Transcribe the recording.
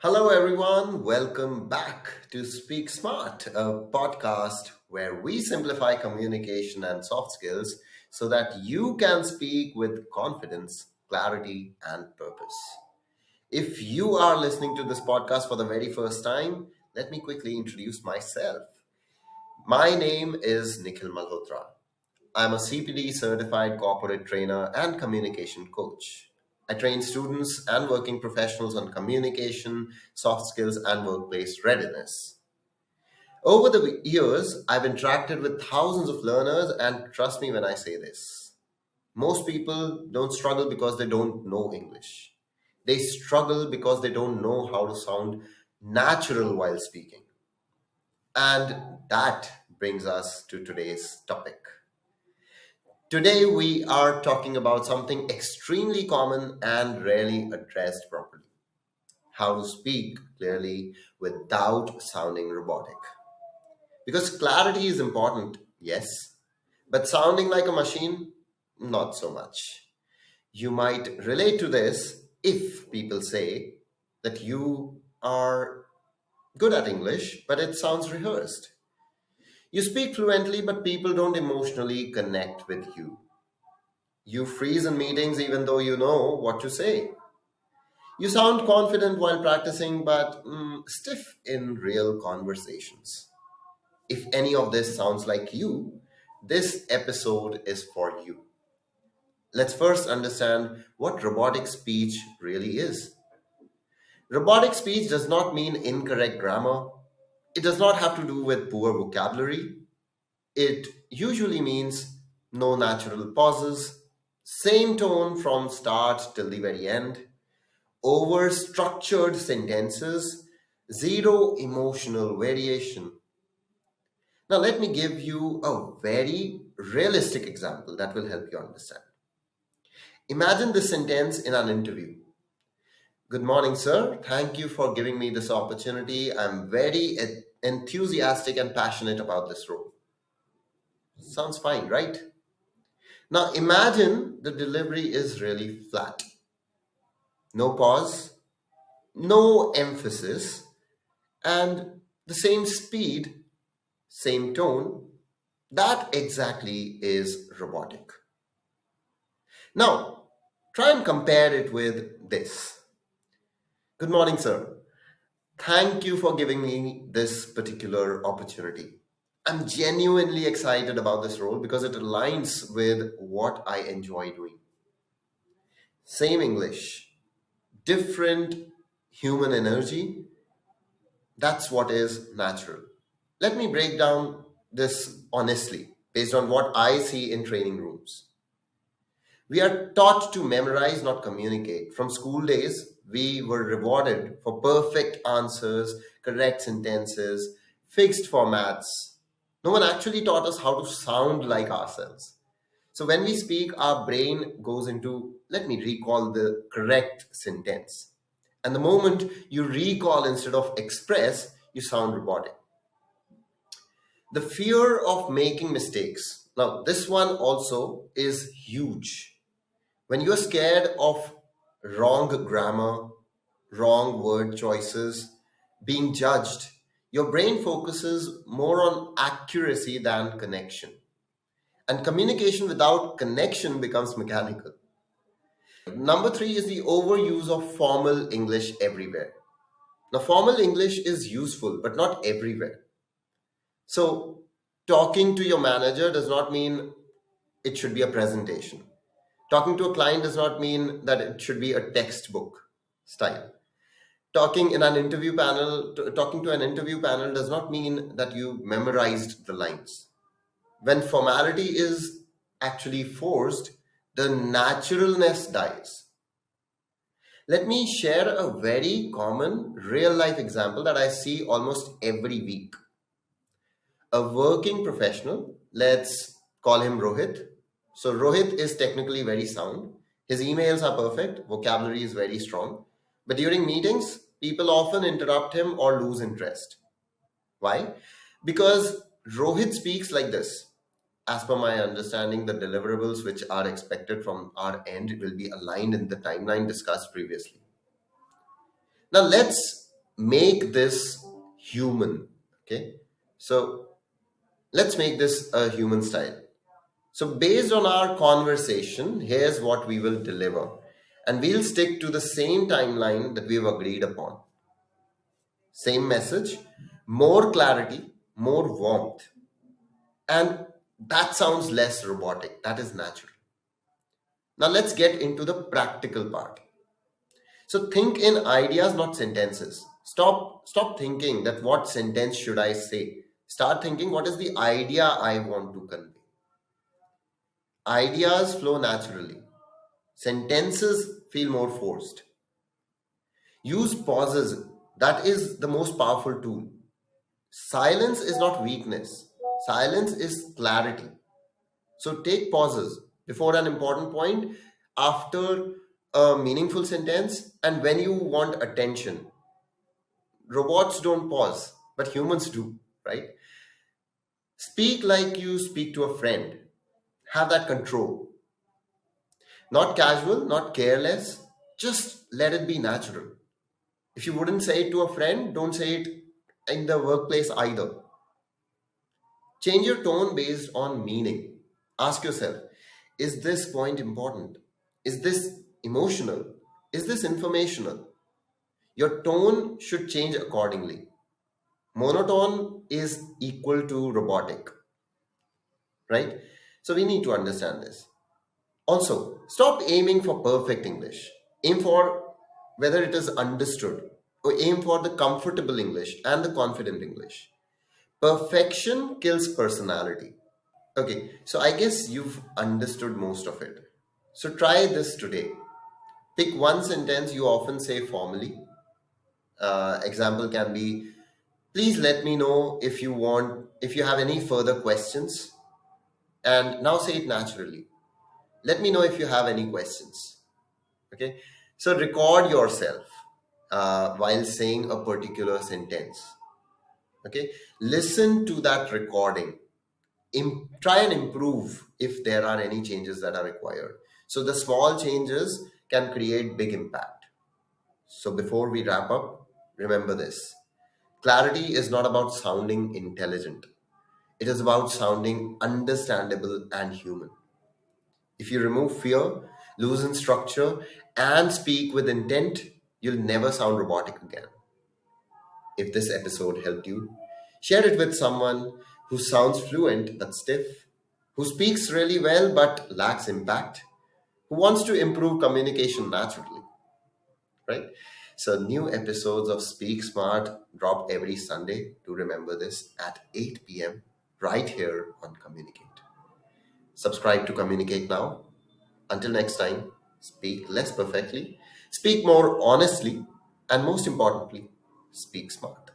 Hello, everyone. Welcome back to Speak Smart, a podcast where we simplify communication and soft skills so that you can speak with confidence, clarity, and purpose. If you are listening to this podcast for the very first time, let me quickly introduce myself. My name is Nikhil Malhotra. I'm a CPD certified corporate trainer and communication coach. I train students and working professionals on communication, soft skills, and workplace readiness. Over the years, I've interacted with thousands of learners, and trust me when I say this. Most people don't struggle because they don't know English. They struggle because they don't know how to sound natural while speaking. And that brings us to today's topic. Today, we are talking about something extremely common and rarely addressed properly: how to speak clearly without sounding robotic. Because clarity is important, yes, but sounding like a machine, not so much. You might relate to this if people say that you are good at English, but it sounds rehearsed. You speak fluently, but people don't emotionally connect with you. You freeze in meetings even though you know what to say. You sound confident while practicing, but stiff in real conversations. If any of this sounds like you, this episode is for you. Let's first understand what robotic speech really is. Robotic speech does not mean incorrect grammar. It does not have to do with poor vocabulary. It usually means no natural pauses, same tone from start till the very end, over structured sentences, zero emotional variation. Now, let me give you a very realistic example that will help you understand. Imagine this sentence in an interview. Good morning, sir. Thank you for giving me this opportunity. I'm very enthusiastic and passionate about this role. Sounds fine, right? Now, imagine the delivery is really flat. No pause, no emphasis, and the same speed, same tone. That exactly is robotic. Now, try and compare it with this. Good morning, sir. Thank you for giving me this particular opportunity. I'm genuinely excited about this role because it aligns with what I enjoy doing. Same English, different human energy. That's what is natural. Let me break down this honestly based on what I see in training rooms. We are taught to memorize, not communicate. From school days, we were rewarded for perfect answers, correct sentences, fixed formats. No one actually taught us how to sound like ourselves. So when we speak, our brain goes into, let me recall the correct sentence. And the moment you recall instead of express, you sound robotic. The fear of making mistakes. Now, this one also is huge. When you're scared of wrong grammar, wrong word choices, being judged, your brain focuses more on accuracy than connection. And communication without connection becomes mechanical. Number three is the overuse of formal English everywhere. Now, formal English is useful, but not everywhere. So, talking to your manager does not mean it should be a presentation. Talking to a client does not mean that it should be a textbook style. Talking to an interview panel does not mean that you memorized the lines. When formality is actually forced, the naturalness dies. Let me share a very common real life example that I see almost every week. A working professional, let's call him Rohit. So Rohit is technically very sound. His emails are perfect, vocabulary is very strong. But during meetings, people often interrupt him or lose interest. Why? Because Rohit speaks like this. As per my understanding, the deliverables which are expected from our end will be aligned in the timeline discussed previously. Now let's make this human. Okay. So let's make this a human style. So, based on our conversation, here's what we will deliver. And we'll stick to the same timeline that we've agreed upon. Same message, more clarity, more warmth. And that sounds less robotic. That is natural. Now, let's get into the practical part. So, think in ideas, not sentences. Stop thinking that what sentence should I say. Start thinking what is the idea I want to convey. Ideas flow naturally. Sentences feel more forced. Use pauses. That is the most powerful tool. Silence is not weakness, silence is clarity. So take pauses before an important point, after a meaningful sentence, and when you want attention. Robots don't pause, but humans do, right? Speak like you speak to a friend. Have that control. Not casual, not careless. Just let it be natural. If you wouldn't say it to a friend, don't say it in the workplace either. Change your tone based on meaning. Ask yourself, is this point important? Is this emotional? Is this informational? Your tone should change accordingly. Monotone is equal to robotic, right? So we need to understand this. Also, stop aiming for perfect English. Aim for whether it is understood, or aim for the comfortable English and the confident English. Perfection kills personality. Okay, so I guess you've understood most of it. So try this today. Pick one sentence you often say formally. Example can be, please let me know if you have any further questions. And now say it naturally. Let me know if you have any questions. Okay, so record yourself while saying a particular sentence. Okay, listen to that recording. Try and improve if there are any changes that are required. So the small changes can create big impact. So before we wrap up, remember this. Clarity is not about sounding intelligent. It is about sounding understandable and human. If you remove fear, loosen structure, and speak with intent, you'll never sound robotic again. If this episode helped you, share it with someone who sounds fluent but stiff, who speaks really well but lacks impact, who wants to improve communication naturally, right? So, new episodes of Speak Smart drop every Sunday. To remember this at 8 p.m. right here on Communicate. Subscribe to Communicate now. Until next time, speak less perfectly, speak more honestly, and most importantly, speak smart.